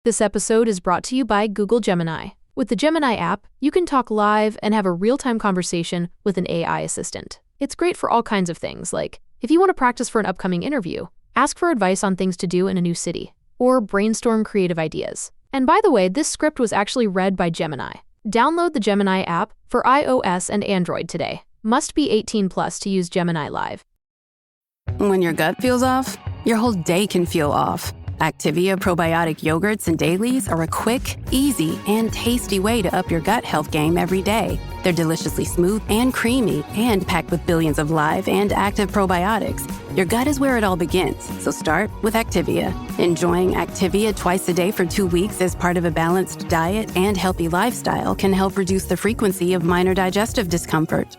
This episode is brought to you by Google Gemini. With the Gemini app, you can talk live and have a real-time conversation with an AI assistant. It's great for all kinds of things, like if you want to practice for an upcoming interview, ask for advice on things to do in a new city, or brainstorm creative ideas. And by the way, this script was actually read by Gemini. Download the Gemini app for iOS and Android today. Must be 18 plus to use Gemini Live. When your gut feels off, your whole day can feel off. Activia probiotic yogurts and dailies are a quick, easy, and tasty way to up your gut health game every day. They're deliciously smooth and creamy and packed with billions of live and active probiotics. Your gut is where it all begins, so start with Activia. Enjoying Activia twice a day for 2 weeks as part of a balanced diet and healthy lifestyle can help reduce the frequency of minor digestive discomfort.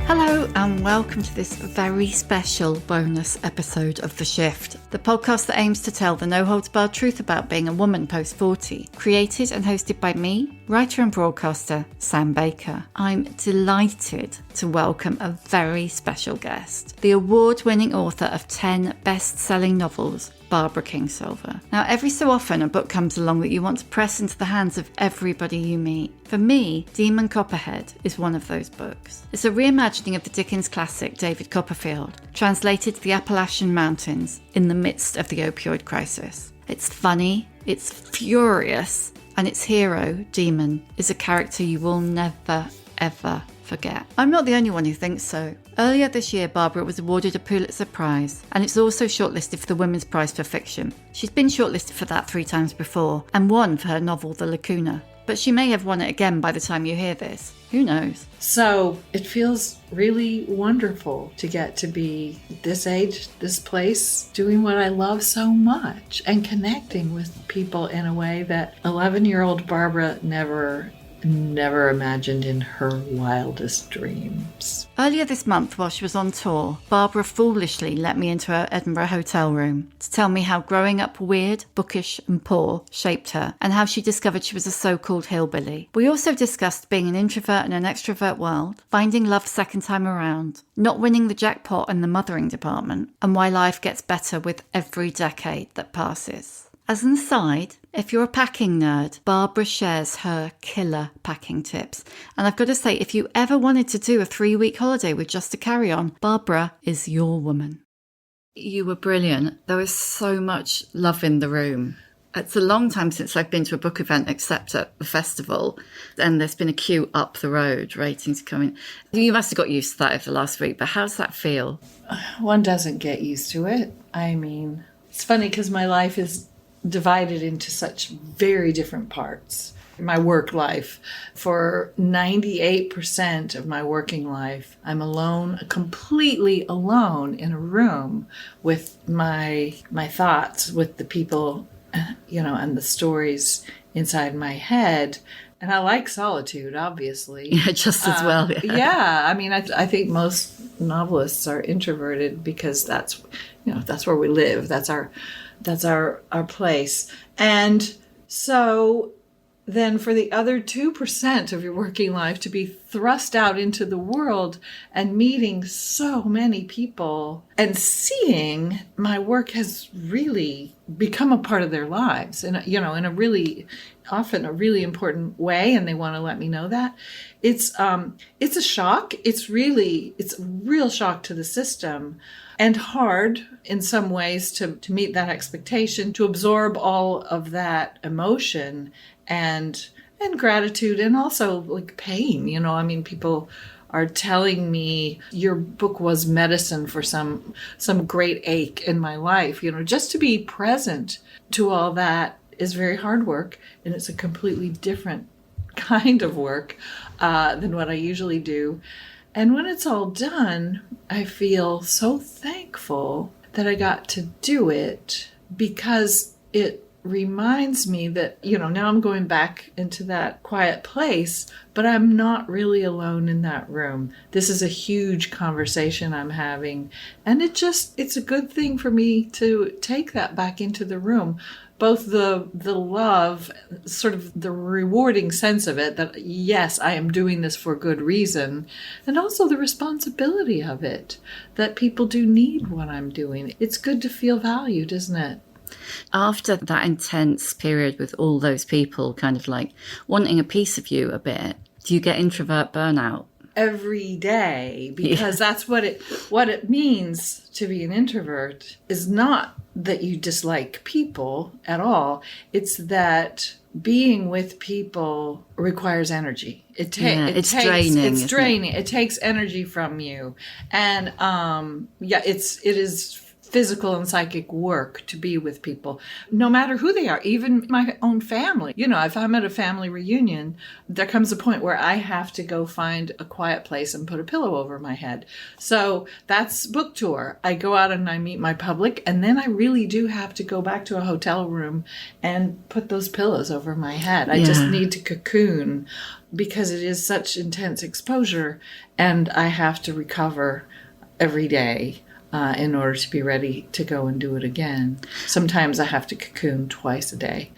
Hello and welcome to this very special bonus episode of The Shift, the podcast that aims to tell the no-holds-barred truth about being a woman post-40, created and hosted by me, writer and broadcaster Sam Baker. I'm delighted to welcome a very special guest, the award-winning author of 10 best-selling novels, Barbara Kingsolver. Now, every so often a book comes along that you want to press into the hands of everybody you meet. For me, Demon Copperhead is one of those books. It's a reimagining of the Dickens classic David Copperfield, translated to the Appalachian mountains in the midst of the opioid crisis. It's funny, it's furious, and its hero, Demon, is a character you will never, ever forget. I'm not the only one who thinks so. Earlier this year, Barbara was awarded a Pulitzer Prize, and it's also shortlisted for the Women's Prize for Fiction. She's been shortlisted for that 3 times before, and won for her novel The Lacuna. But she may have won it again by the time you hear this. Who knows? So it feels really wonderful to get to be this age, this place, doing what I love so much, and connecting with people in a way that 11-year-old Barbara never imagined in her wildest dreams. Earlier this month, while she was on tour, Barbara foolishly let me into her Edinburgh hotel room to tell me how growing up weird, bookish and poor shaped her, and how she discovered she was a so-called hillbilly. We also discussed being an introvert in an extrovert world, finding love second time around, not winning the jackpot in the mothering department, and why life gets better with every decade that passes. As an aside, if you're a packing nerd, Barbara shares her killer packing tips. And I've got to say, if you ever wanted to do a 3-week holiday with just a carry-on, Barbara is your woman. You were brilliant. There was so much love in the room. It's a long time since I've been to a book event except at the festival, and there's been a queue up the road waiting to come in. You must have got used to that over the last week, but how's that feel? One doesn't get used to it. I mean, it's funny because my life is divided into such very different parts. My work life, for 98% of my working life, I'm alone, completely alone in a room with my thoughts, with the people, and the stories inside my head. And I like solitude, obviously. Yeah, just as well. Yeah, I mean, I think most novelists are introverted because that's where we live. That's our place. And so then for the other 2% of your working life to be thrust out into the world and meeting so many people and seeing my work has really become a part of their lives, and in a really often a really important way, and they want to let me know that. It's a shock. It's a real shock to the system, and hard in some ways to meet that expectation, to absorb all of that emotion and gratitude, and also like pain. I mean, people are telling me your book was medicine for some great ache in my life. Just to be present to all that is very hard work, and it's a completely different kind of work than what I usually do. And when it's all done, I feel so thankful that I got to do it, because it reminds me that, now I'm going back into that quiet place, but I'm not really alone in that room. This is a huge conversation I'm having. And it's a good thing for me to take that back into the room. Both the love, sort of the rewarding sense of it, that yes, I am doing this for good reason, and also the responsibility of it, that people do need what I'm doing. It's good to feel valued, isn't it? After that intense period with all those people kind of like wanting a piece of you a bit, do you get introvert burnout? Every day, because that's what it means to be an introvert, is not that you dislike people at all. It's that being with people requires energy. It's draining. It's draining. It takes energy from you, and it is physical and psychic work to be with people, no matter who they are, even my own family. If I'm at a family reunion, there comes a point where I have to go find a quiet place and put a pillow over my head. So that's book tour. I go out and I meet my public, and then I really do have to go back to a hotel room and put those pillows over my head. I just need to cocoon, because it is such intense exposure, and I have to recover every day. In order to be ready to go and do it again. Sometimes I have to cocoon twice a day.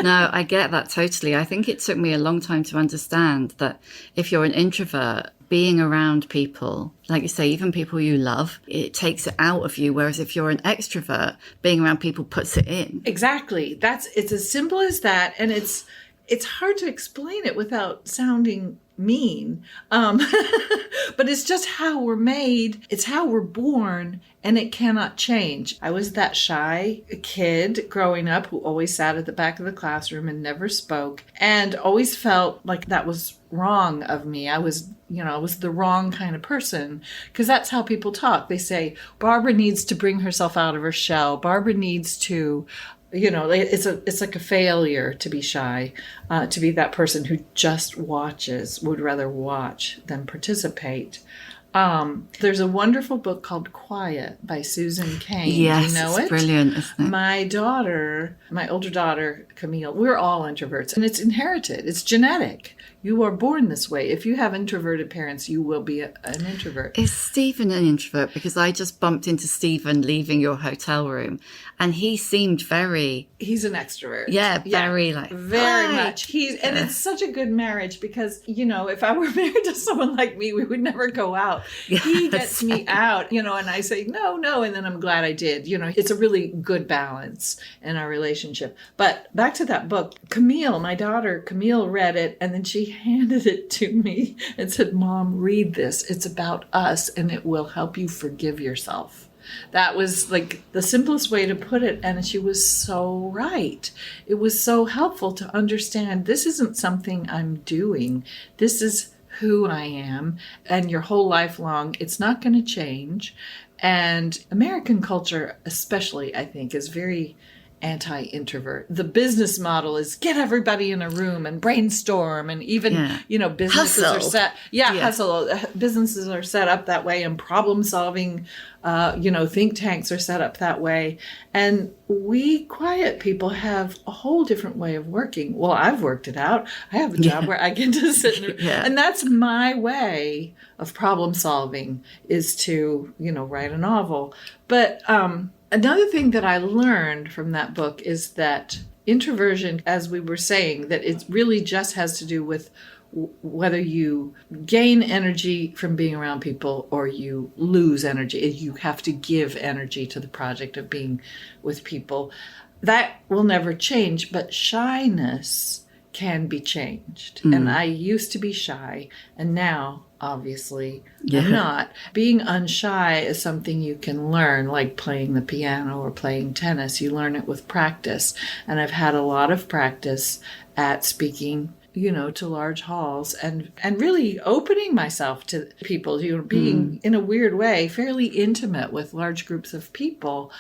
No, I get that totally. I think it took me a long time to understand that if you're an introvert, being around people, like you say, even people you love, it takes it out of you. Whereas if you're an extrovert, being around people puts it in. Exactly. It's as simple as that. And it's hard to explain it without sounding mean. But it's just how we're made. It's how we're born, and it cannot change. I was that shy kid growing up who always sat at the back of the classroom and never spoke, and always felt like that was wrong of me. I was the wrong kind of person, because that's how people talk. They say, Barbara needs to bring herself out of her shell. Barbara needs to, it's like a failure to be shy, to be that person who just would rather watch than participate. There's a wonderful book called Quiet by Susan Cain. Yes, Do you know it's it? Brilliant, isn't it? My older daughter, Camille, we're all introverts, and it's inherited. It's genetic. You are born this way. If you have introverted parents, you will be an introvert. Is Stephen an introvert? Because I just bumped into Stephen leaving your hotel room, and he seemed He's an extrovert. Yeah, very much. And it's such a good marriage, because, if I were married to someone like me, we would never go out. Yes. He gets me out, and I say, no, and then I'm glad I did. It's a really good balance in our relationship. But back to that book, my daughter Camille read it, and then she handed it to me and said, Mom, read this. It's about us, and it will help you forgive yourself. That was like the simplest way to put it. And she was so right. It was so helpful to understand this isn't something I'm doing. This is who I am. And your whole life long, it's not going to change. And American culture, especially, I think, is very anti-introvert. The business model is get everybody in a room and brainstorm, and even businesses hustle. are set hustle. Businesses are set up that way, and problem solving think tanks are set up that way. And we quiet people have a whole different way of working. Well, I've worked it out. I have a job where I get to sit in and that's my way of problem solving, is to write a novel. But another thing that I learned from that book is that introversion, as we were saying, that it really just has to do with whether you gain energy from being around people or you lose energy. You have to give energy to the project of being with people. That will never change, but shyness can be changed. And I used to be shy, and now obviously I'm not. Being unshy is something you can learn, like playing the piano or playing tennis. You learn it with practice. And I've had a lot of practice at speaking to large halls and really opening myself to people, being in a weird way fairly intimate with large groups of people,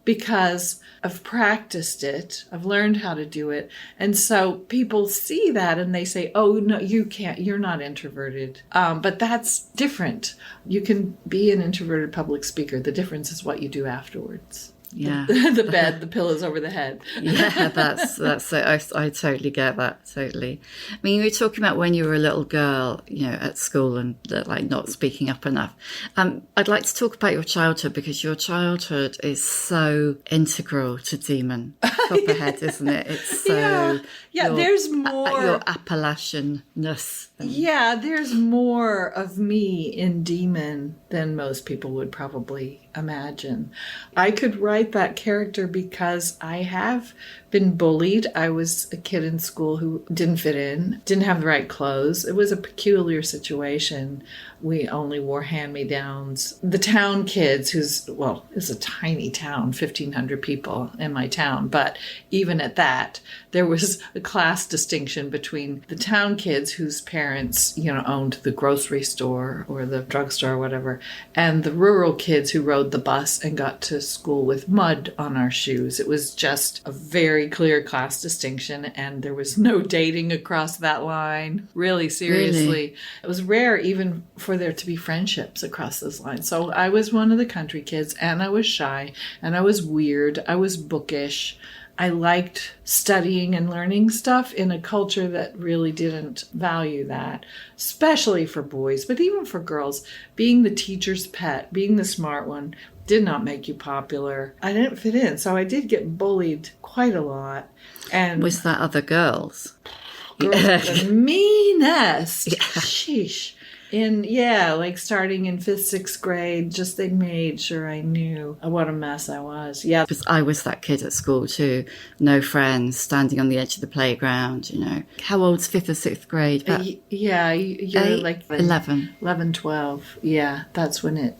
because I've practiced it. I've learned how to do it. And so people see that and they say, oh, no, you can't, you're not introverted. But that's different. You can be an introverted public speaker. The difference is what you do afterwards. Yeah. The bed, the pillows over the head. Yeah, that's I totally get that, totally. I mean, you were talking about when you were a little girl, at school and like not speaking up enough. I'd like to talk about your childhood, because your childhood is so integral to Demon Copperhead, isn't it? It's so there's more your Appalachian-ness. Yeah, there's more of me in Demon than most people would probably imagine. I could write that character because I have been bullied. I was a kid in school who didn't fit in, didn't have the right clothes. It was a peculiar situation. We only wore hand-me-downs. The town kids, it's a tiny town, 1,500 people in my town, but even at that, there was a class distinction between the town kids whose parents, owned the grocery store or the drugstore or whatever, and the rural kids who rode the bus and got to school with mud on our shoes. It was just a very clear class distinction, and there was no dating across that line. Really, seriously. Really? It was rare even for there to be friendships across those lines. So I was one of the country kids, and I was shy, and I was weird. I was bookish. I liked studying and learning stuff in a culture that really didn't value that, especially for boys, but even for girls. Being the teacher's pet, being the smart one, did not make you popular. I didn't fit in, so I did get bullied quite a lot. And was that other girls? Girls were the meanest. Yeah. Sheesh. Starting in 5th, 6th grade, just they made sure I knew what a mess I was. Yeah. Because I was that kid at school too. No friends, standing on the edge of the playground, How old's 5th or 6th grade? You're like 11. 11, 12. Yeah, that's when it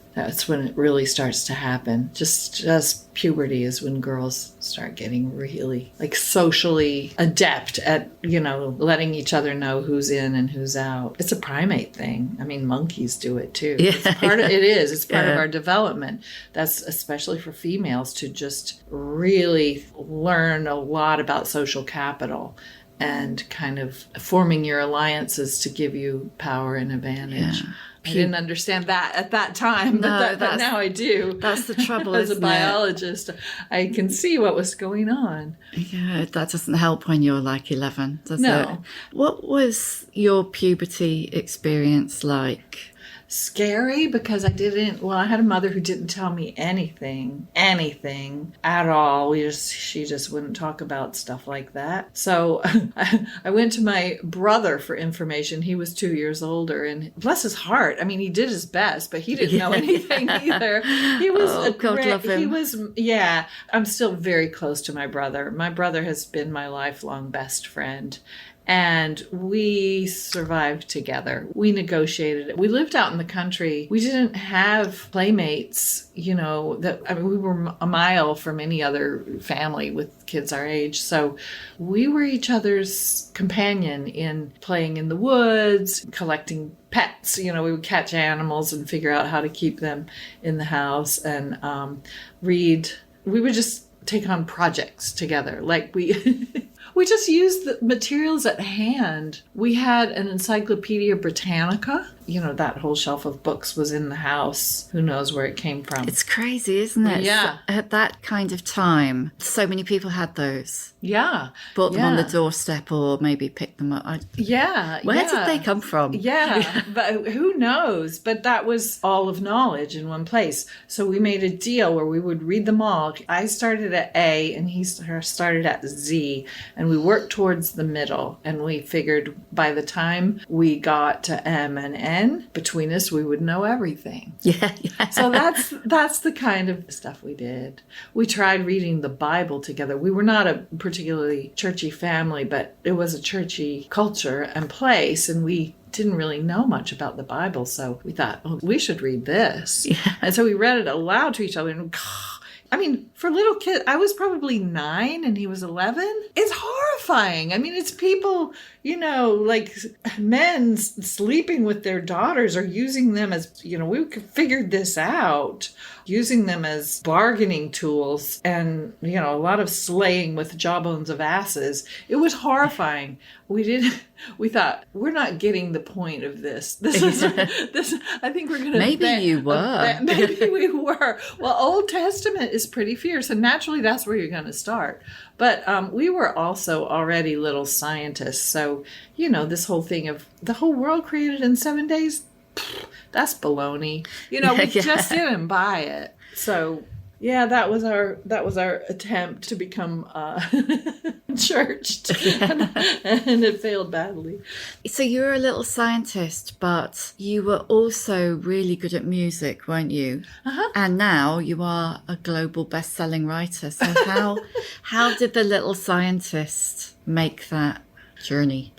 really starts to happen. Just puberty is when girls start getting really socially adept at, letting each other know who's in and who's out. It's a primate thing. I mean, monkeys do it too. Yeah, it's part of our development. That's especially for females to just really learn a lot about social capital and kind of forming your alliances to give you power and advantage. Yeah. I didn't understand that at that time, but now I do. That's the trouble, As a biologist, I can see what was going on. Yeah, that doesn't help when you're like 11, does it? No. What was your puberty experience like? Scary, because I had a mother who didn't tell me anything at all. She just wouldn't talk about stuff like that. So I went to my brother for information. He was 2 years older, and bless his heart, I mean, he did his best, but he didn't know anything either. He was God love him. I'm still very close to my brother. My brother has been my lifelong best friend. And we survived together. We negotiated it. We lived out in the country. We didn't have playmates, we were a mile from any other family with kids our age. So we were each other's companion in playing in the woods, collecting pets. We would catch animals and figure out how to keep them in the house and read. We would just take on projects together. We just used the materials at hand. We had an Encyclopedia Britannica. That whole shelf of books was in the house. Who knows where it came from? It's crazy, isn't it? Yeah. At that kind of time, so many people had those. Yeah. Bought them on the doorstep or maybe picked them up. Where did they come from? Yeah, but who knows? But that was all of knowledge in one place. So we made a deal where we would read them all. I started at A and he started at Z, and we worked towards the middle. And we figured by the time we got to M and N, between us, we would know everything. Yeah. So that's the kind of stuff we did. We tried reading the Bible together. We were not a particularly churchy family, but it was a churchy culture and place, and we didn't really know much about the Bible. So we thought, we should read this. Yeah. And so we read it aloud to each other, and for little kids, I was probably 9 and he was 11. It's horrifying. horrifying. I mean, it's people, like men sleeping with their daughters or using them as, we figured this out, using them as bargaining tools and, a lot of slaying with jawbones of asses. It was horrifying. We thought, we're not getting the point of this. I think we're going to... Maybe you were. Maybe we were. Well, Old Testament is pretty fierce, and naturally that's where you're going to start. But we were also already little scientists. So, this whole thing of the whole world created in 7 days, that's baloney. We just didn't buy it. So... yeah, that was our attempt to become churched, and it failed badly. So you were a little scientist, but you were also really good at music, weren't you? Uh-huh. And now you are a global best-selling writer. So how did the little scientist make that journey?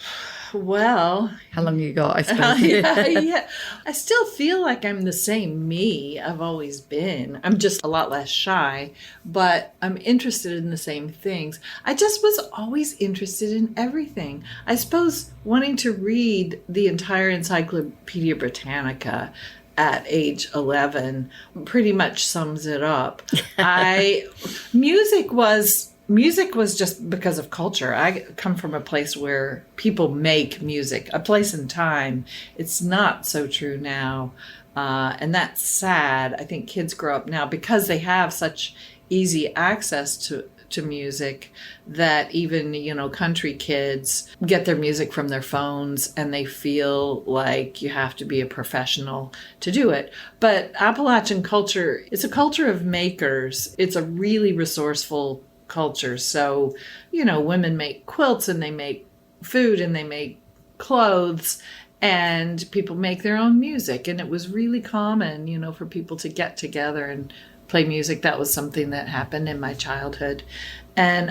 Well, how long you got, I suppose. Yeah. I still feel like I'm the same me I've always been. I'm just a lot less shy, but I'm interested in the same things. I just was always interested in everything. I suppose wanting to read the entire Encyclopedia Britannica at age 11 pretty much sums it up. Music was just because of culture. I come from a place where people make music, a place and time. It's not so true now. And that's sad. I think kids grow up now because they have such easy access to music that even, country kids get their music from their phones and they feel like you have to be a professional to do it. But Appalachian culture, it's a culture of makers. It's a really resourceful culture. So, women make quilts and they make food and they make clothes and people make their own music. And it was really common, for people to get together and play music. That was something that happened in my childhood. And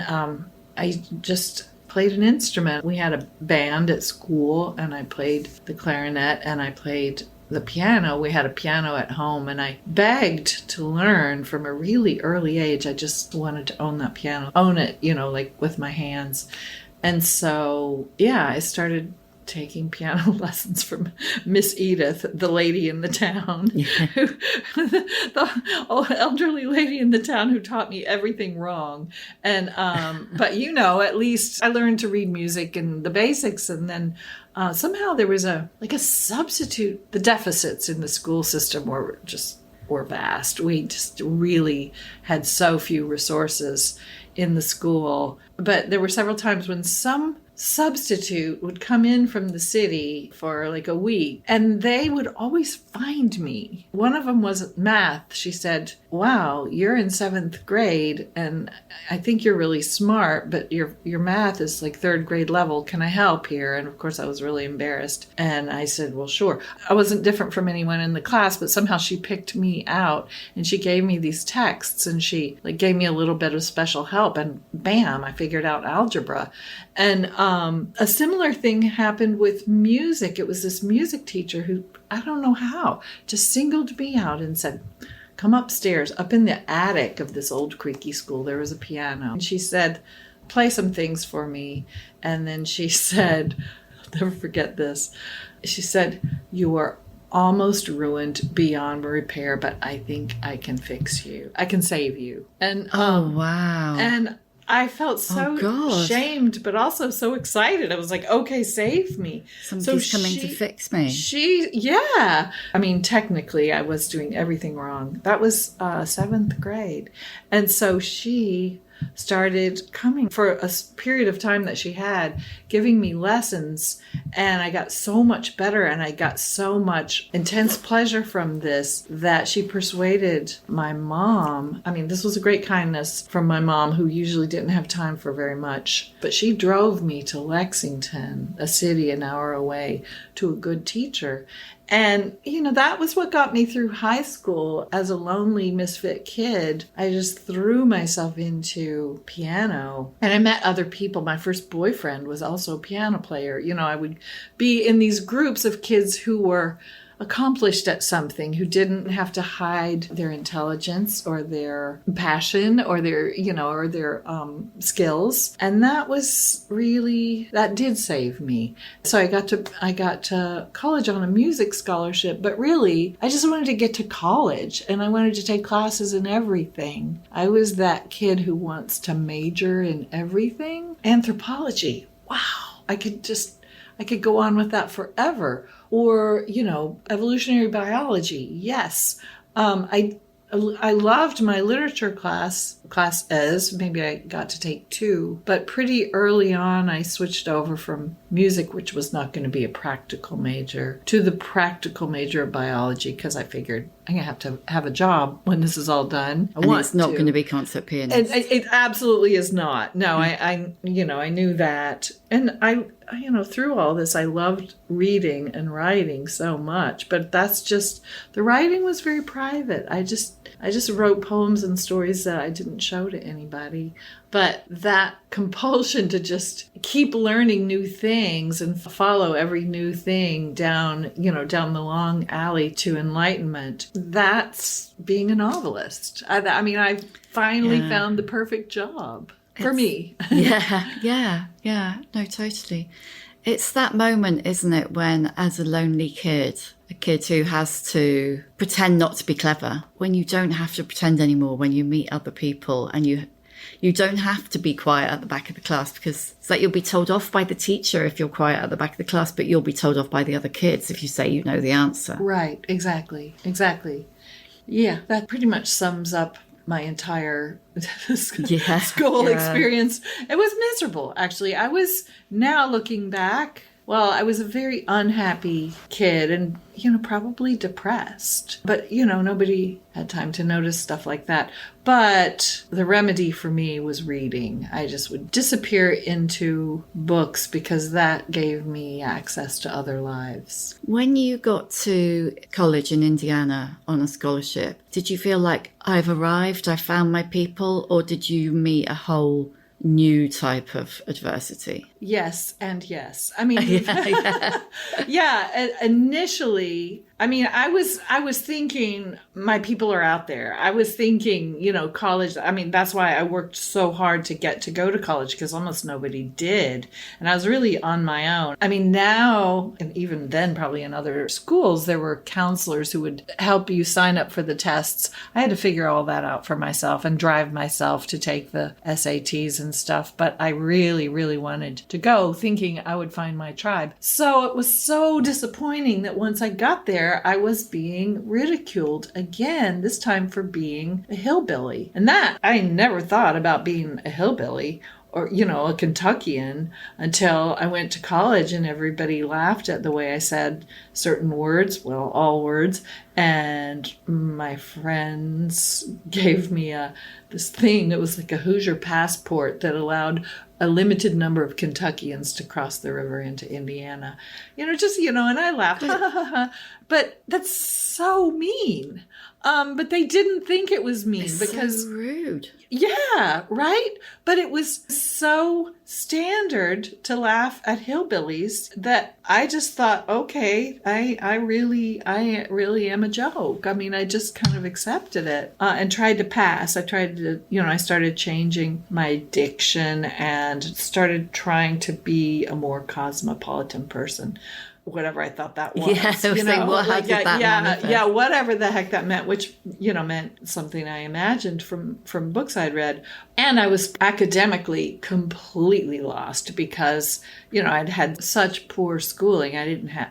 I just played an instrument. We had a band at school and I played the clarinet and I played the piano. We had a piano at home and I begged to learn from a really early age. I just wanted to own that piano, own it, like with my hands. And so, I started taking piano lessons from Miss Edith, the lady in the town, the elderly lady in the town who taught me everything wrong. And, but at least I learned to read music and the basics. And then somehow there was a substitute. The deficits in the school system were vast. We just really had so few resources in the school. But there were several times when some substitute would come in from the city for like a week and they would always find me. One of them was math. She said, wow, you're in 7th grade and I think you're really smart, but your math is like 3rd grade level. Can I help here? And of course I was really embarrassed. And I said, well, sure. I wasn't different from anyone in the class, but somehow she picked me out and she gave me these texts and she gave me a little bit of special help and bam, I figured out algebra. And a similar thing happened with music. It was this music teacher who, I don't know how, just singled me out and said, come upstairs. Up in the attic of this old creaky school, there was a piano. And she said, play some things for me. And then she said, I'll never forget this. She said, you are almost ruined beyond repair, but I think I can fix you. I can save you. And oh, wow. And I felt so shamed, but also so excited. I was like, okay, save me. Somebody's coming to fix me. I mean, technically, I was doing everything wrong. That was 7th grade. And so she started coming for a period of time that she had, giving me lessons. And I got so much better and I got so much intense pleasure from this that she persuaded my mom. I mean, this was a great kindness from my mom, who usually didn't have time for very much. But she drove me to Lexington, a city an hour away, to a good teacher. And, that was what got me through high school. As a lonely, misfit kid, I just threw myself into piano. And I met other people. My first boyfriend was also a piano player. I would be in these groups of kids who were accomplished at something, who didn't have to hide their intelligence or their passion or their, or their skills. And that did save me. So I got to college on a music scholarship, but really I just wanted to get to college and I wanted to take classes in everything. I was that kid who wants to major in everything. Anthropology. Wow. I could go on with that forever. Or, evolutionary biology. Yes. I loved my literature classes. Maybe I got to take 2, but pretty early on I switched over from music, which was not going to be a practical major, to the practical major of biology, because I figured I'm going to have a job when this is all done. It's not going to be concert pianist. It absolutely is not. No, I knew that. And I through all this, I loved reading and writing so much, but the writing was very private. I just wrote poems and stories that I didn't show to anybody. But that compulsion to just keep learning new things and follow every new thing down the long alley to enlightenment, that's being a novelist. I finally found the perfect job for me. Yeah. No, totally. It's that moment, isn't it, when as a lonely kid, a kid who has to pretend not to be clever, when you don't have to pretend anymore, when you meet other people and you don't have to be quiet at the back of the class, because it's like you'll be told off by the teacher if you're quiet at the back of the class, but you'll be told off by the other kids if you say you know the answer. Right, exactly. Yeah, that pretty much sums up my entire school experience. It was miserable, actually. I was, now looking back, I was a very unhappy kid and, probably depressed. But, nobody had time to notice stuff like that. But the remedy for me was reading. I just would disappear into books because that gave me access to other lives. When you got to college in Indiana on a scholarship, did you feel like I've arrived, I found my people, or did you meet a whole new type of adversity? Yes and yes. Initially, I was thinking my people are out there. I was thinking, college. That's why I worked so hard to go to college, because almost nobody did. And I was really on my own. Now, and even then probably in other schools, there were counselors who would help you sign up for the tests. I had to figure all that out for myself and drive myself to take the SATs and stuff. But I really, really wanted to go, thinking I would find my tribe. So it was so disappointing that once I got there, I was being ridiculed again, this time for being a hillbilly. And that, I never thought about being a hillbilly or, a Kentuckian until I went to college and everybody laughed at the way I said certain words, all words. And my friends gave me this thing that was like a Hoosier passport that allowed a limited number of Kentuckians to cross the river into Indiana. And I laughed. But that's so mean. But they didn't think it was mean because so rude. Yeah, right? But it was so standard to laugh at hillbillies that I just thought, okay, I really am a joke. I just kind of accepted it and tried to pass. I started changing my diction and started trying to be a more cosmopolitan person. Whatever I thought that was. Whatever the heck that meant, which, meant something I imagined from books I'd read. And I was academically completely lost because, I'd had such poor schooling. I didn't have,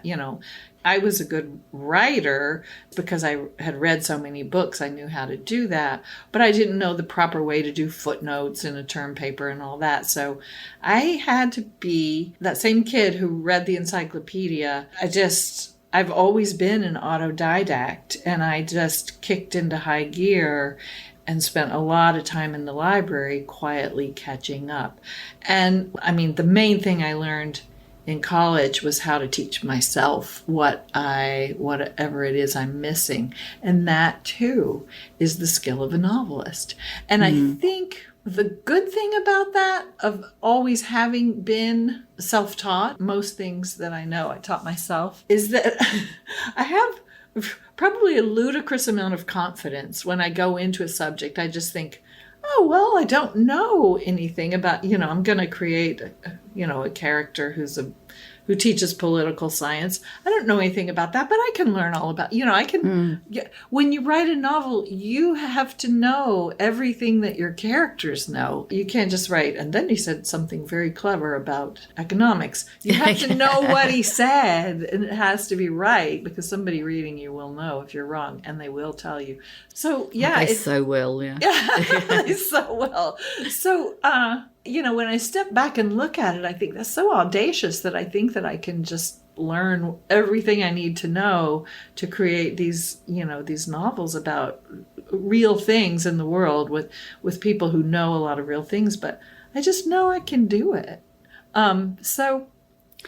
I was a good writer because I had read so many books. I knew how to do that, but I didn't know the proper way to do footnotes in a term paper and all that. So I had to be that same kid who read the encyclopedia. I've always been an autodidact, and I just kicked into high gear and spent a lot of time in the library quietly catching up. And the main thing I learned in college was how to teach myself whatever it is I'm missing. And that too is the skill of a novelist. And I think the good thing about that, of always having been self-taught, most things that I know I taught myself, is that I have probably a ludicrous amount of confidence when I go into a subject. I just think, oh, well, I don't know anything about, I'm going to create, a character who teaches political science. I don't know anything about that, but I can learn all about, when you write a novel, you have to know everything that your characters know. You can't just write, and then he said something very clever about economics. You have to know what he said, and it has to be right, because somebody reading you will know if you're wrong, and they will tell you. So, yeah. They so will, yeah. Yeah, they so will. So, when I step back and look at it, I think that's so audacious that I think that I can just learn everything I need to know to create these novels about real things in the world with people who know a lot of real things, but I just know I can do it. And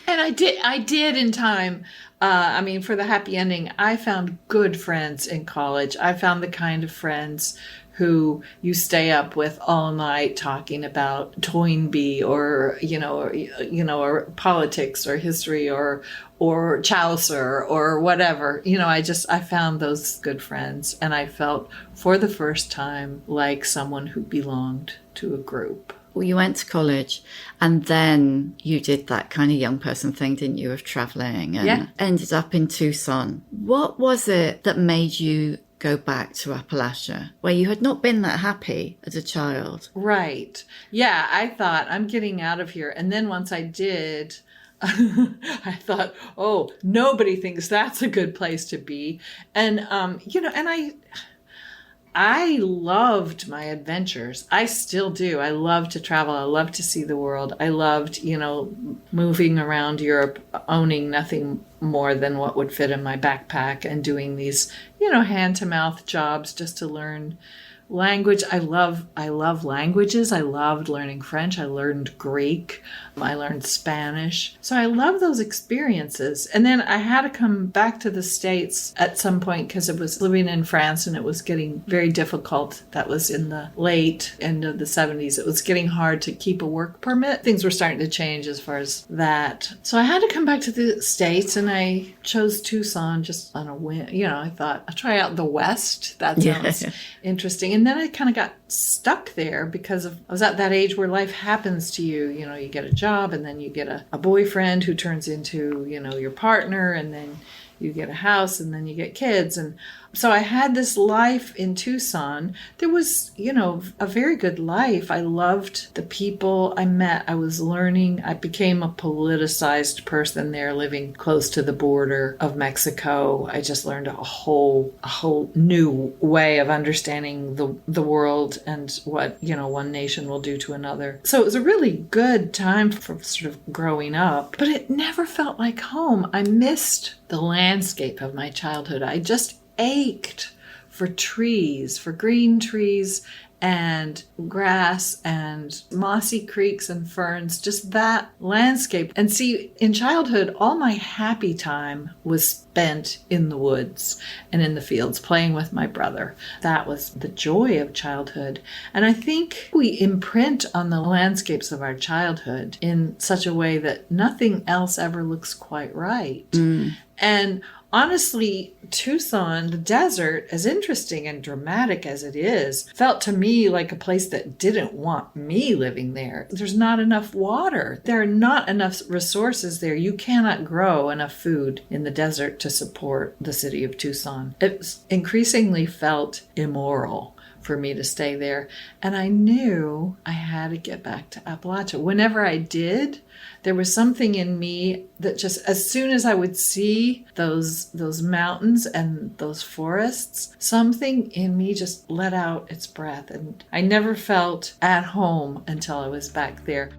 I did in time. For the happy ending, I found good friends in college. I found the kind of friends who you stay up with all night talking about Toynbee or politics or history or Chaucer or whatever. I found those good friends, and I felt for the first time like someone who belonged to a group. Well, you went to college and then you did that kind of young person thing, didn't you, of traveling and ended up in Tucson. What was it that made you go back to Appalachia, where you had not been that happy as a child? Right. Yeah, I thought, I'm getting out of here. And then once I did, I thought, oh, nobody thinks that's a good place to be. And, I loved my adventures. I still do. I love to travel. I love to see the world. I loved, moving around Europe, owning nothing more than what would fit in my backpack and doing these, hand-to-mouth jobs just to learn language. I love languages. I loved learning French. I learned Greek. I learned Spanish. So I love those experiences. And then I had to come back to the States at some point because I was living in France and it was getting very difficult. That was in the late end of the 70s. It was getting hard to keep a work permit. Things were starting to change as far as that. So I had to come back to the States, and I chose Tucson just on a whim. I thought, I'll try out the West. That sounds interesting. And then I kind of got stuck there because I was at that age where life happens to you. You get a job, and then you get a boyfriend who turns into, your partner, and then you get a house, and then you get kids. And so I had this life in Tucson. There was, a very good life. I loved the people I met. I was learning. I became a politicized person there, living close to the border of Mexico. I just learned a whole new way of understanding the world and what, one nation will do to another. So it was a really good time for sort of growing up, but it never felt like home. I missed the landscape of my childhood. I just ached for trees, for green trees and grass and mossy creeks and ferns, just that landscape. And see, in childhood, all my happy time was spent in the woods and in the fields playing with my brother. That was the joy of childhood. And I think we imprint on the landscapes of our childhood in such a way that nothing else ever looks quite right. And honestly, Tucson, the desert, as interesting and dramatic as it is, felt to me like a place that didn't want me living there. There's not enough water. There are not enough resources there. You cannot grow enough food in the desert to support the city of Tucson. It increasingly felt immoral for me to stay there. And I knew I had to get back to Appalachia. Whenever I did, there was something in me that just, as soon as I would see those mountains and those forests, something in me just let out its breath. And I never felt at home until I was back there.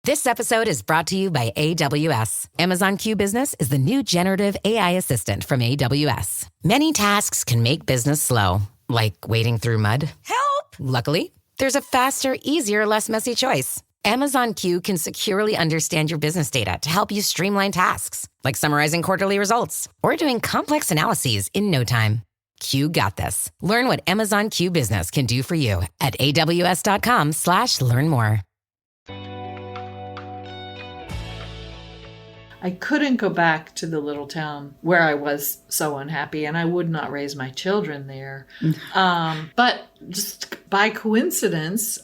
This episode is brought to you by AWS. Amazon Q Business is the new generative AI assistant from AWS. Many tasks can make business slow, like wading through mud. Help! Luckily, there's a faster, easier, less messy choice. Amazon Q can securely understand your business data to help you streamline tasks, like summarizing quarterly results or doing complex analyses in no time. Q got this. Learn what Amazon Q Business can do for you at aws.com/learn more. I couldn't go back to the little town where I was so unhappy, and I would not raise my children there. But just by coincidence,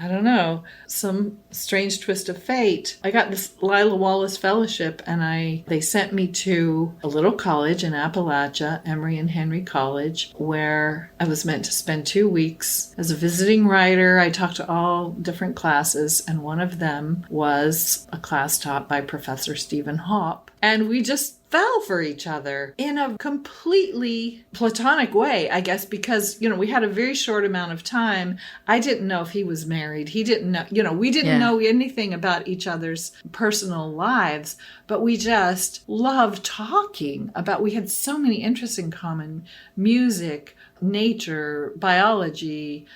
I don't know, some strange twist of fate, I got this Lila Wallace Fellowship, and they sent me to a little college in Appalachia, Emory and Henry College, where I was meant to spend 2 weeks as a visiting writer. I talked to all different classes, and one of them was a class taught by Professor Stephen Hopp. And we just fell for each other in a completely platonic way, I guess, because, we had a very short amount of time. I didn't know if he was married. He didn't know, we didn't know anything about each other's personal lives, but we just loved talking about, we had so many interests in common: music, nature, biology,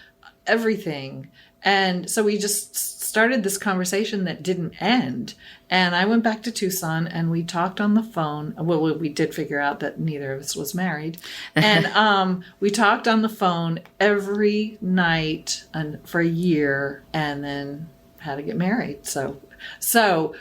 everything. And so we just started this conversation that didn't end. And I went back to Tucson and we talked on the phone. Well, we did figure out that neither of us was married. And we talked on the phone every night for a year, and then had to get married.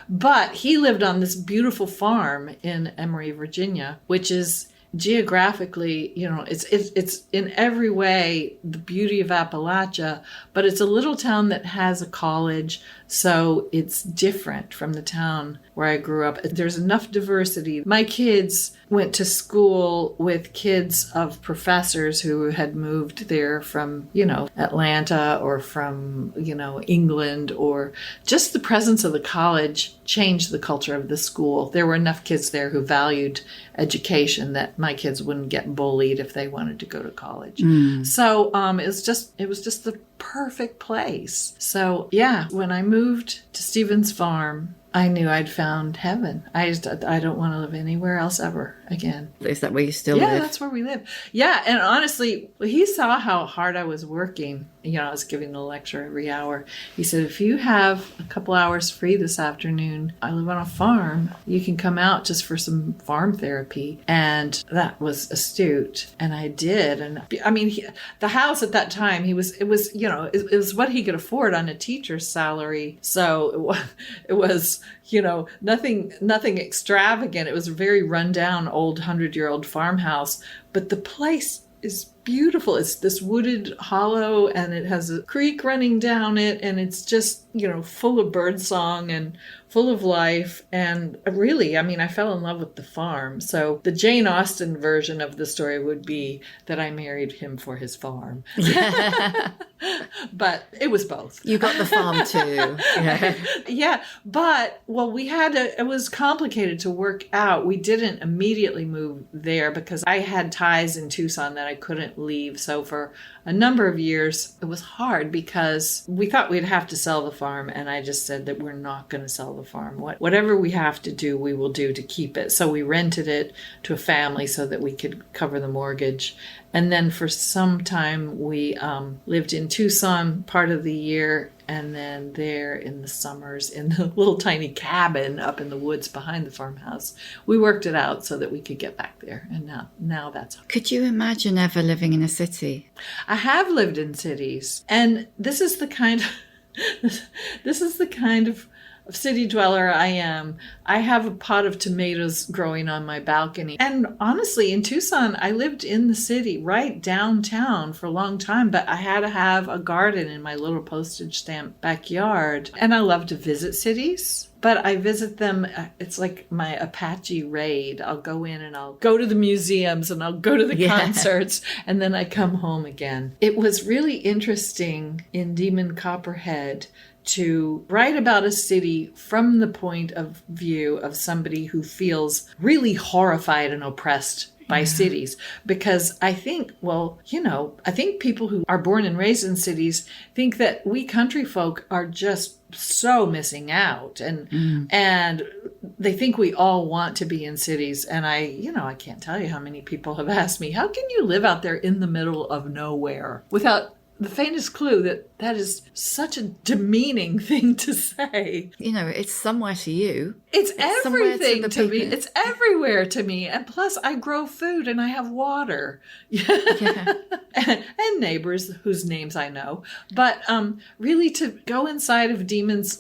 But he lived on this beautiful farm in Emory, Virginia, which is geographically, it's in every way the beauty of Appalachia, but it's a little town that has a college, so it's different from the town where I grew up. There's enough diversity. My kids went to school with kids of professors who had moved there from, Atlanta or from, England, or just the presence of the college changed the culture of the school. There were enough kids there who valued education that my kids wouldn't get bullied if they wanted to go to college. So it was just the perfect place. So yeah, when I moved to Stephen's farm, I knew I'd found heaven. I don't want to live anywhere else ever again. Is that where you still live? Yeah, that's where we live. Yeah, and honestly, he saw how hard I was working. I was giving a lecture every hour. He said, if you have a couple hours free this afternoon, I live on a farm, you can come out just for some farm therapy. And that was astute. And I did. And I mean, the house at that time, it was what he could afford on a teacher's salary. So it was, nothing extravagant. It was a very rundown old 100-year-old farmhouse, but the place is beautiful. It's this wooded hollow, and it has a creek running down it, and it's just, full of birdsong and full of life. And really, I fell in love with the farm. So the Jane Austen version of the story would be that I married him for his farm. But it was both. You got the farm too. Yeah. But, it was complicated to work out. We didn't immediately move there because I had ties in Tucson that I couldn't leave. So for a number of years, it was hard because we thought we'd have to sell the farm. And I just said that we're not going to sell the farm. Whatever we have to do, we will do to keep it. So we rented it to a family so that we could cover the mortgage. And then for some time, we lived in Tucson part of the year, and then there in the summers in the little tiny cabin up in the woods behind the farmhouse. We worked it out so that we could get back there. And now that's okay. Could you imagine ever living in a city? I have lived in cities, and this is the kind of city dweller I am. I have a pot of tomatoes growing on my balcony. And honestly, in Tucson, I lived in the city, right downtown for a long time, but I had to have a garden in my little postage stamp backyard. And I love to visit cities, but I visit them. It's like my Apache raid. I'll go in and I'll go to the museums and I'll go to the concerts, and then I come home again. It was really interesting in Demon Copperhead to write about a city from the point of view of somebody who feels really horrified and oppressed by cities. Because I think, I think people who are born and raised in cities think that we country folk are just so missing out, and they think we all want to be in cities. And I can't tell you how many people have asked me, how can you live out there in the middle of nowhere without the faintest clue that that is such a demeaning thing to say. It's somewhere to you. It's everything to me. people. It's everywhere to me. And plus, I grow food and I have water. Yeah. And neighbors whose names I know. But really to go inside of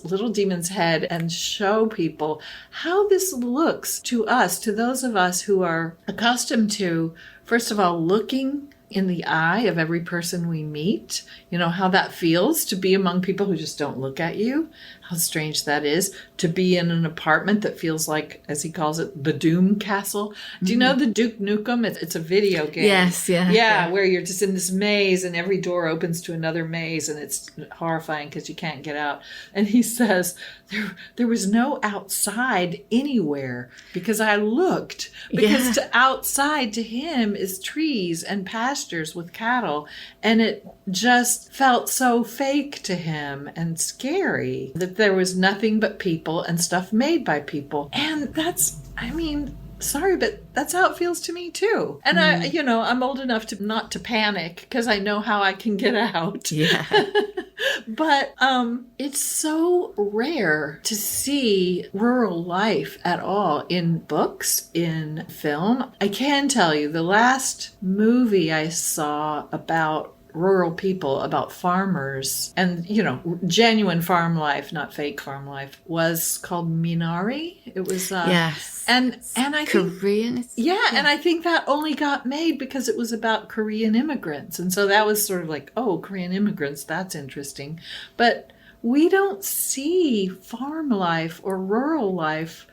little demon's head and show people how this looks to us, to those of us who are accustomed to, first of all, looking in the eye of every person we meet, how that feels to be among people who just don't look at you, how strange that is, to be in an apartment that feels like, as he calls it, the Doom Castle. Do you know the Duke Nukem? It's a video game. Yes, yeah. Yeah, where you're just in this maze and every door opens to another maze and it's horrifying because you can't get out. And he says, there was no outside anywhere because I looked. Because outside to him is trees and pastures with cattle. And it just felt so fake to him and scary that there was nothing but people and stuff made by people. And sorry, but that's how it feels to me too. And I'm old enough not to panic because I know how I can get out. Yeah. But it's so rare to see rural life at all in books, in film. I can tell you the last movie I saw about rural people, about farmers and, genuine farm life, not fake farm life, was called Minari. It was, yes. And I think, Korean. yeah, and I think that only got made because it was about Korean immigrants. And so that was sort of like, oh, Korean immigrants, that's interesting. But we don't see farm life or rural life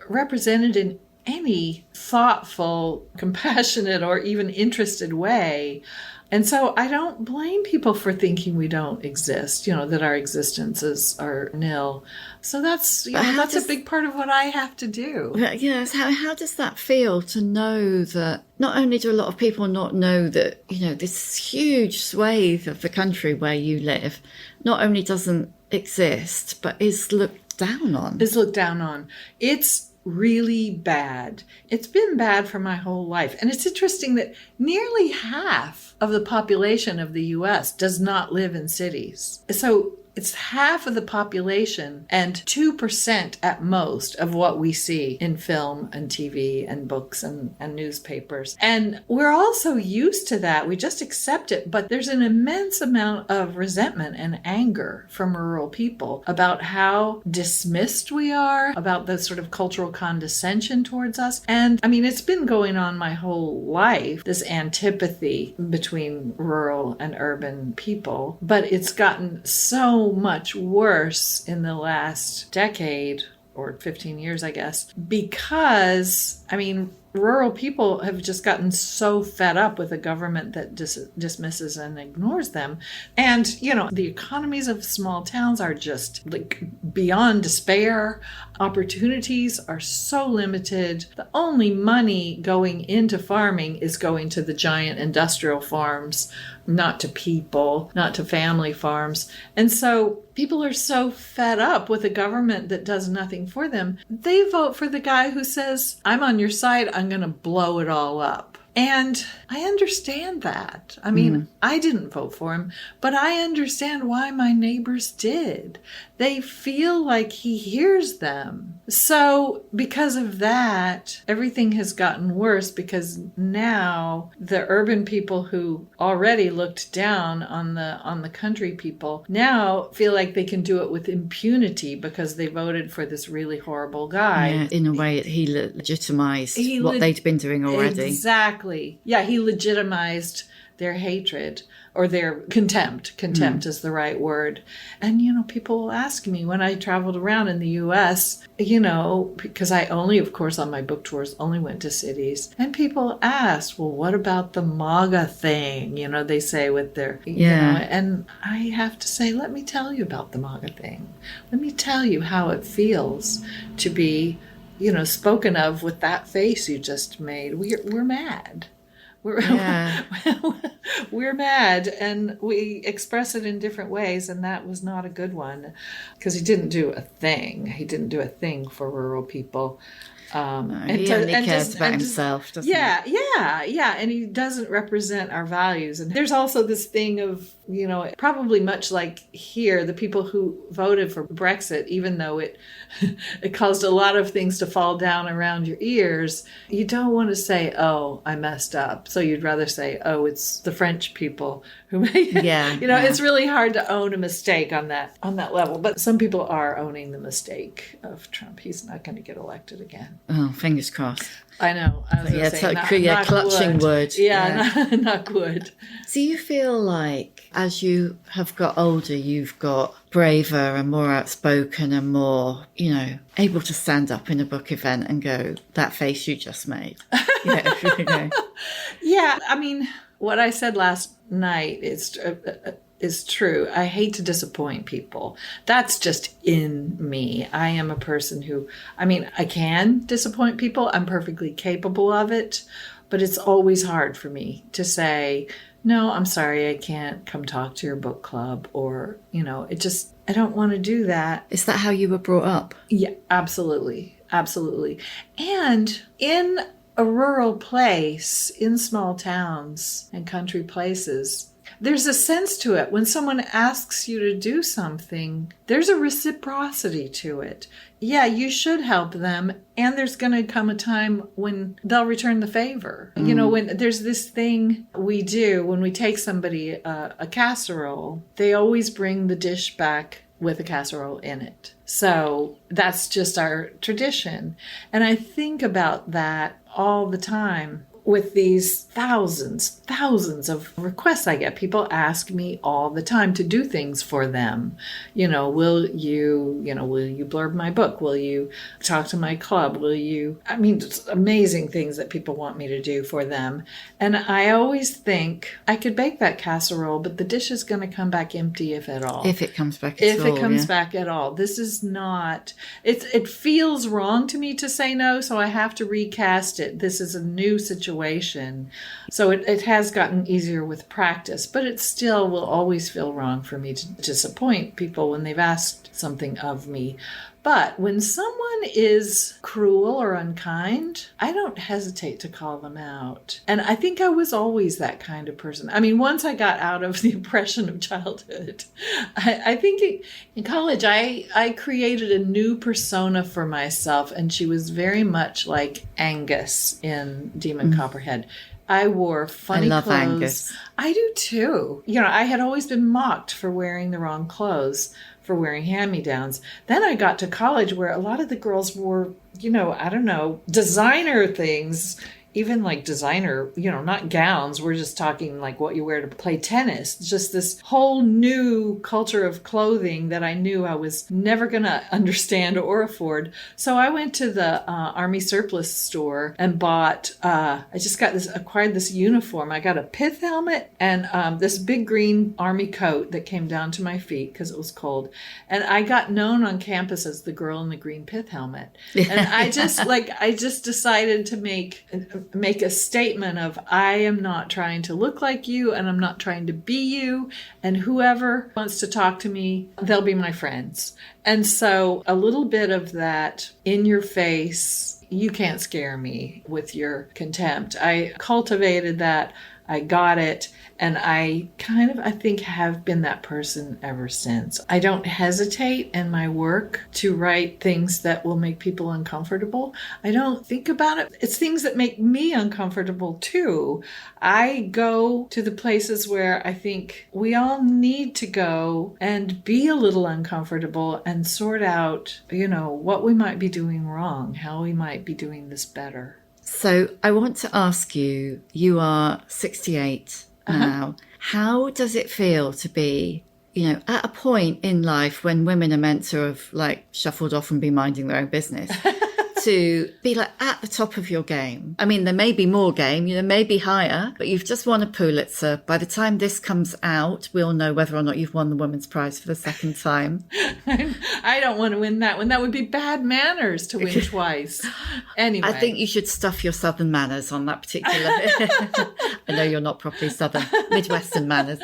represented in any thoughtful, compassionate, or even interested way. And so I don't blame people for thinking we don't exist, that our existences are nil. So that's a big part of what I have to do. Yes. How does that feel to know that not only do a lot of people not know that, this huge swathe of the country where you live not only doesn't exist, but is looked down on? It's really bad. It's been bad for my whole life. And it's interesting that nearly half of the population of the U.S. does not live in cities. So it's half of the population and 2% at most of what we see in film and TV and books and newspapers. And we're all so used to that. We just accept it. But there's an immense amount of resentment and anger from rural people about how dismissed we are, about the sort of cultural condescension towards us. And it's been going on my whole life, this antipathy between rural and urban people. But it's gotten so much worse in the last decade or 15 years, I guess, because, rural people have just gotten so fed up with a government that dismisses and ignores them. And, the economies of small towns are just like beyond despair. Opportunities are so limited. The only money going into farming is going to the giant industrial farms, not to people, not to family farms. And so people are so fed up with a government that does nothing for them. They vote for the guy who says, I'm on your side, I'm going to blow it all up. And I understand that. I didn't vote for him, but I understand why my neighbors did. They feel like he hears them. So because of that, everything has gotten worse because now the urban people who already looked down on the country people now feel like they can do it with impunity because they voted for this really horrible guy. Yeah, in a way, he legitimized what they'd been doing already. Exactly. Yeah, he legitimized their hatred or their contempt. Contempt is the right word. And, people will ask me when I traveled around in the U.S., because I only, of course, on my book tours, only went to cities. And people ask, well, what about the MAGA thing? They say with their, and I have to say, let me tell you about the MAGA thing. Let me tell you how it feels to be, spoken of with that face you just made. We're mad. We're mad, and we express it in different ways, and that was not a good one because he didn't do a thing. He didn't do a thing for rural people. He only cares about himself, doesn't he? Yeah. And he doesn't represent our values. And there's also this thing of, probably much like here, the people who voted for Brexit, even though it caused a lot of things to fall down around your ears, you don't want to say, oh, I messed up. So you'd rather say, oh, it's the French people who made it. It's really hard to own a mistake on that level. But some people are owning the mistake of Trump. He's not going to get elected again. Oh, fingers crossed. I know. I was going to say, clutching wood. Knock wood. Do you feel like as you have got older, you've got braver and more outspoken and more, able to stand up in a book event and go, that face you just made? Yeah, I mean, what I said last night is true. I hate to disappoint people. That's just in me. I am a person who, I can disappoint people. I'm perfectly capable of it, but it's always hard for me to say, no, I'm sorry, I can't come talk to your book club, or, I don't want to do that. Is that how you were brought up? Yeah, absolutely. Absolutely. And in a rural place, in small towns and country places, there's a sense to it. When someone asks you to do something, there's a reciprocity to it. Yeah, you should help them. And there's going to come a time when they'll return the favor. When there's this thing we do when we take somebody a casserole, they always bring the dish back with a casserole in it. So that's just our tradition. And I think about that all the time with these thousands of requests I get. People ask me all the time to do things for them. Will you blurb my book? Will you talk to my club? Just amazing things that people want me to do for them. And I always think I could bake that casserole, but the dish is going to come back empty, if at all. If it comes back at all. If it comes back at all. This is not, it feels wrong to me to say no, so I have to recast it. This is a new situation. So it has gotten easier with practice, but it still will always feel wrong for me to disappoint people when they've asked something of me. But when someone is cruel or unkind, I don't hesitate to call them out. And I think I was always that kind of person. Once I got out of the oppression of childhood, I think in college, I created a new persona for myself. And she was very much like Angus in Demon Copperhead. I wore funny clothes. Angus. I do too. I had always been mocked for wearing the wrong clothes, for wearing hand-me-downs. Then I got to college where a lot of the girls wore, designer things, even like designer, not gowns. We're just talking like what you wear to play tennis. Just this whole new culture of clothing that I knew I was never going to understand or afford. So I went to the Army surplus store and bought, acquired this uniform. I got a pith helmet and this big green Army coat that came down to my feet because it was cold. And I got known on campus as the girl in the green pith helmet. And I just decided to make a statement of, I am not trying to look like you and I'm not trying to be you, and whoever wants to talk to me, they'll be my friends. And so a little bit of that in your face, you can't scare me with your contempt. I cultivated that. I got it. And I think have been that person ever since. I don't hesitate in my work to write things that will make people uncomfortable. I don't think about it. It's things that make me uncomfortable too. I go to the places where I think we all need to go and be a little uncomfortable and sort out, what we might be doing wrong, how we might be doing this better. So I want to ask you, you are 68 now. How does it feel to be, at a point in life when women are meant to have shuffled off and be minding their own business, to be at the top of your game? There may be more game, may be higher, but you've just won a Pulitzer. By the time this comes out, we'll know whether or not you've won the Women's Prize for the second time. I don't want to win that one. That would be bad manners to win twice. Anyway. I think you should stuff your Southern manners on that particular. I know you're not properly Southern, Midwestern manners.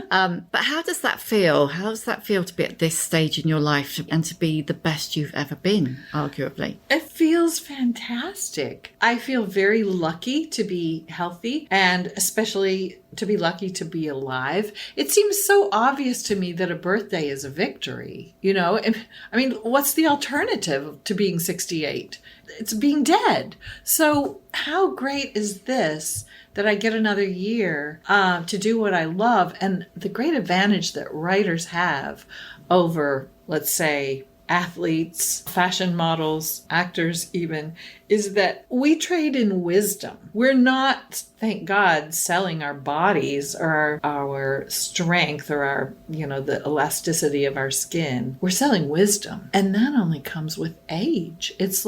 But how does that feel? How does that feel to be at this stage in your life and to be the best you've ever been, arguably? It feels fantastic. I feel very lucky to be healthy, and especially to be lucky to be alive. It seems so obvious to me that a birthday is a victory. I mean, what's the alternative to being 68? It's being dead. So how great is this that I get another year to do what I love? And the great advantage that writers have over, let's say, athletes, fashion models, actors even, is that we trade in wisdom. We're not, thank God, selling our bodies or our strength or our, the elasticity of our skin. We're selling wisdom. And that only comes with age. It's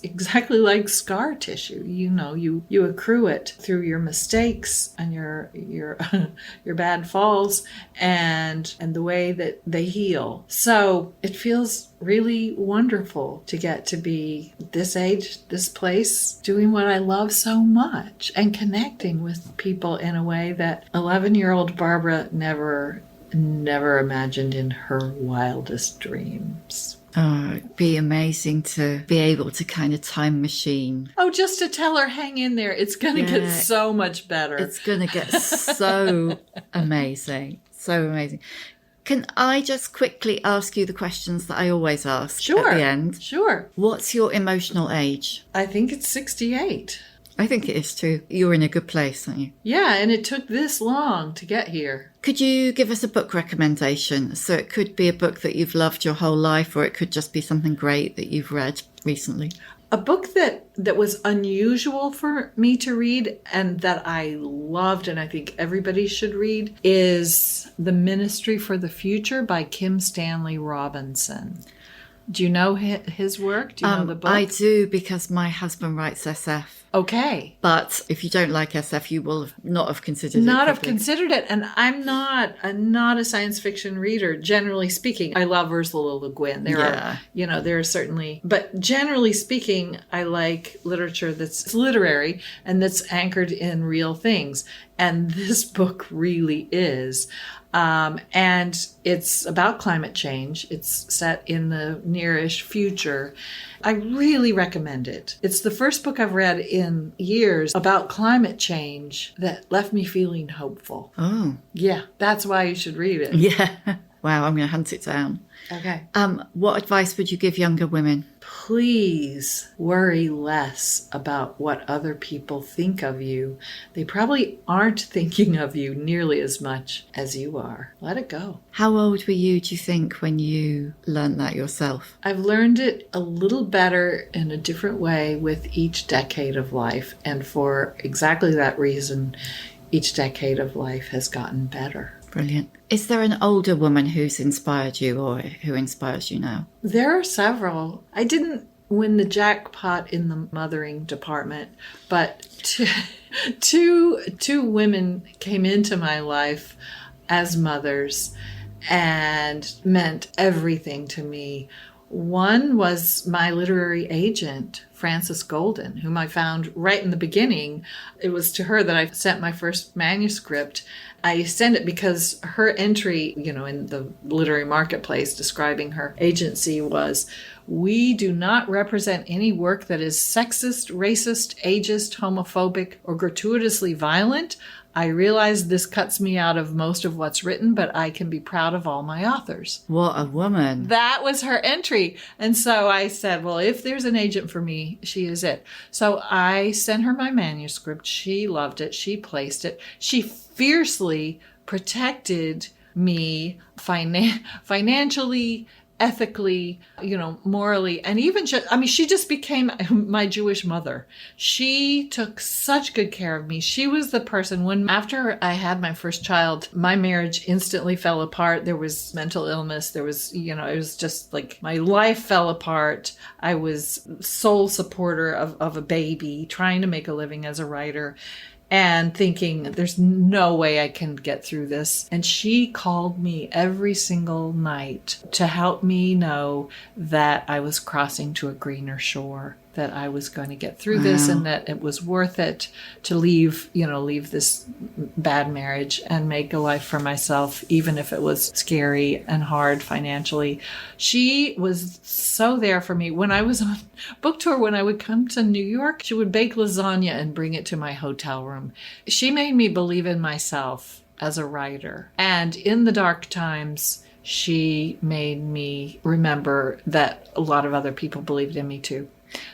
exactly like scar tissue. You accrue it through your mistakes and your your bad falls and the way that they heal. So it feels really wonderful to get to be this age, this place, doing what I love so much and connecting with people in a way that 11-year-old Barbara never imagined in her wildest dreams. Oh, it'd be amazing to be able to kind of time machine. Oh, just to tell her, hang in there. It's going to get so much better. It's going to get so amazing. So amazing. Can I just quickly ask you the questions that I always ask at the end? Sure. What's your emotional age? I think it's 68. I think it is too. You're in a good place, aren't you? Yeah, and it took this long to get here. Could you give us a book recommendation? So it could be a book that you've loved your whole life, or it could just be something great that you've read recently. A book that was unusual for me to read and that I loved and I think everybody should read is The Ministry for the Future by Kim Stanley Robinson. Do you know his work? Do you know the book? I do, because my husband writes SF. Okay. But if you don't like SF, you will not have considered it. Not have considered it. And I'm not a science fiction reader, generally speaking. I love Ursula Le Guin. There are certainly, but generally speaking, I like literature that's literary and that's anchored in real things. And this book really is. And it's about climate change. It's set in the nearish future. I really recommend it. It's the first book I've read in years about climate change that left me feeling hopeful. Oh. Yeah, that's why you should read it. Yeah. Wow, I'm going to hunt it down. Okay. What advice would you give younger women? Please worry less about what other people think of you. They probably aren't thinking of you nearly as much as you are. Let it go. How old were you, do you think, when you learned that yourself? I've learned it a little better in a different way with each decade of life. And for exactly that reason, each decade of life has gotten better. Brilliant. Is there an older woman who's inspired you or who inspires you now? There are several. I didn't win the jackpot in the mothering department, but two women came into my life as mothers and meant everything to me. One was my literary agent, Frances Golden, whom I found right in the beginning. It was to her that I sent my first manuscript. I sent it because her entry, in the literary marketplace describing her agency was, "We do not represent any work that is sexist, racist, ageist, homophobic, or gratuitously violent. I realize this cuts me out of most of what's written, but I can be proud of all my authors." What a woman. That was her entry. And so I said, well, if there's an agent for me, she is it. So I sent her my manuscript. She loved it. She placed it. She fiercely protected me financially, ethically, morally, and even she just became my Jewish mother. She took such good care of me. She was the person after I had my first child, my marriage instantly fell apart. There was mental illness. There was, it was just like my life fell apart. I was sole supporter of a baby, trying to make a living as a writer, and thinking there's no way I can get through this. And she called me every single night to help me know that I was crossing to a greener shore. that I was going to get through this and that it was worth it to leave this bad marriage and make a life for myself, even if it was scary and hard financially. She was so there for me. When I was on book tour, when I would come to New York, she would bake lasagna and bring it to my hotel room. She made me believe in myself as a writer. And in the dark times, she made me remember that a lot of other people believed in me too.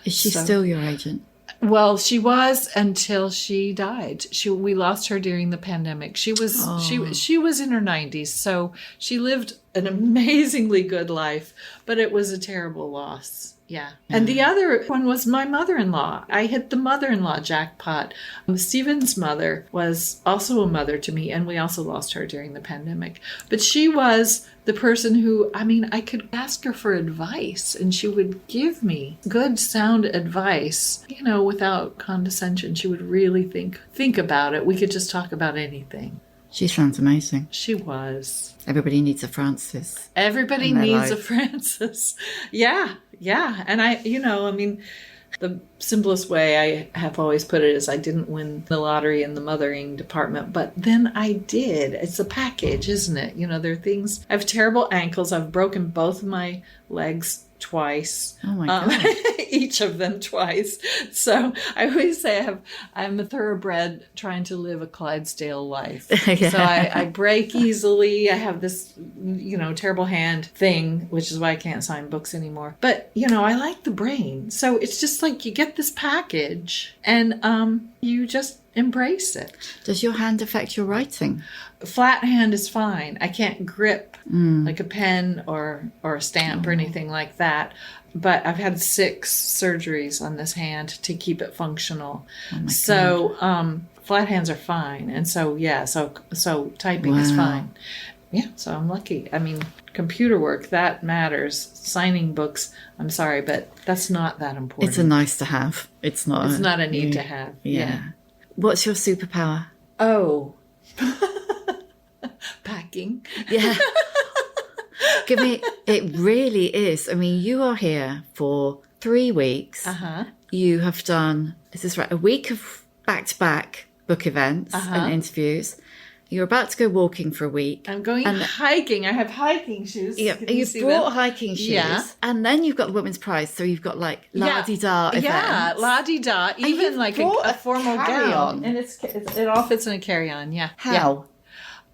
Is she still your agent? Well, she was until she died. We lost her during the pandemic. She was in her 90s, so she lived an amazingly good life, but it was a terrible loss. Yeah. And the other one was my mother-in-law. I hit the mother-in-law jackpot. Stephen's mother was also a mother to me, and we also lost her during the pandemic. But she was the person who, I could ask her for advice, and she would give me good, sound advice, without condescension. She would really think about it. We could just talk about anything. She sounds amazing. She was. Everybody needs a Frances. Everybody needs a Frances. Yeah. And the simplest way I have always put it is I didn't win the lottery in the mothering department, but then I did. It's a package, isn't it? There are things. I have terrible ankles. I've broken both of my legs twice. Oh my God. Each of them twice. So I always say I'm a thoroughbred trying to live a Clydesdale life. Yeah. So I break easily. I have this, terrible hand thing, which is why I can't sign books anymore. But, I like the brain. So it's just like you get this package and you just embrace it. Does your hand affect your writing? Flat hand is fine. I can't grip like a pen or a stamp or anything like that. But I've had 6 surgeries on this hand to keep it functional. So flat hands are fine. And so, so typing is fine. Yeah, so I'm lucky. Computer work, that matters. Signing books, I'm sorry, but that's not that important. It's a nice to have. It's not a need to have. Yeah. What's your superpower? Oh. Packing. Yeah. Give me, it really is. You are here for 3 weeks. You have done, is this right, a week of back-to-back book events and interviews. You're about to go walking for a week. I'm going hiking. I have hiking shoes. Yeah, you've brought hiking shoes. Yeah. And then you've got the Women's Prize. So you've got la-di-da events. Yeah, la-di-da. Even like a formal gown. And it all fits in a carry-on, yeah. How? Yeah.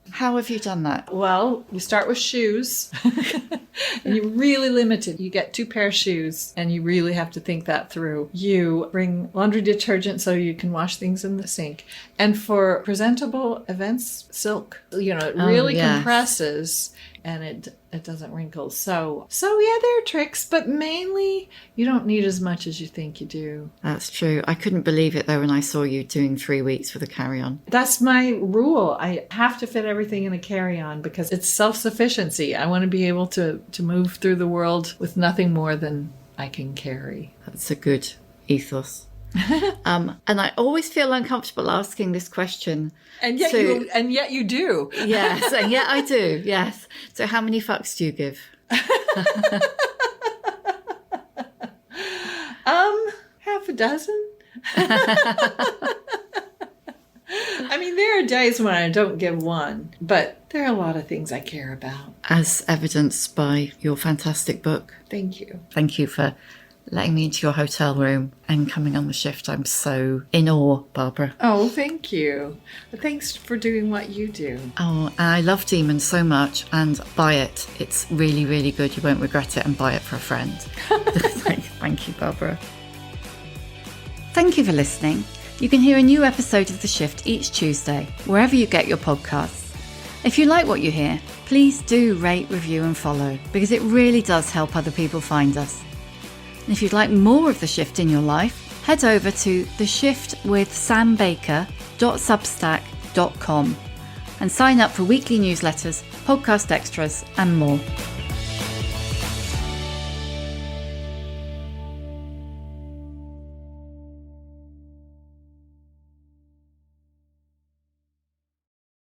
How have you done that? Well, you start with shoes and you're really limited. You get 2 pair of shoes and you really have to think that through. You bring laundry detergent so you can wash things in the sink. And for presentable events, silk. It really compresses and it doesn't wrinkle. So yeah, there are tricks, but mainly you don't need as much as you think you do. That's true. I couldn't believe it though when I saw you doing 3 weeks with a carry-on. That's my rule. I have to fit everything in a carry-on because it's self-sufficiency. I want to be able to move through the world with nothing more than I can carry. That's a good ethos. And I always feel uncomfortable asking this question. And yet you do. Yes, and yet I do, yes. So how many fucks do you give? Half a dozen. There are days when I don't give one, but there are a lot of things I care about. As evidenced by your fantastic book. Thank you. Thank you for letting me into your hotel room and coming on the shift. I'm so in awe, Barbara. Oh, thank you. Thanks for doing what you do. Oh, and I love Demons so much, and buy it. It's really, really good. You won't regret it, and buy it for a friend. Thank you, Barbara. Thank you for listening. You can hear a new episode of The Shift each Tuesday, wherever you get your podcasts. If you like what you hear, please do rate, review and follow, because it really does help other people find us. And if you'd like more of The Shift in your life, head over to theshiftwithsambaker.substack.com and sign up for weekly newsletters, podcast extras and more.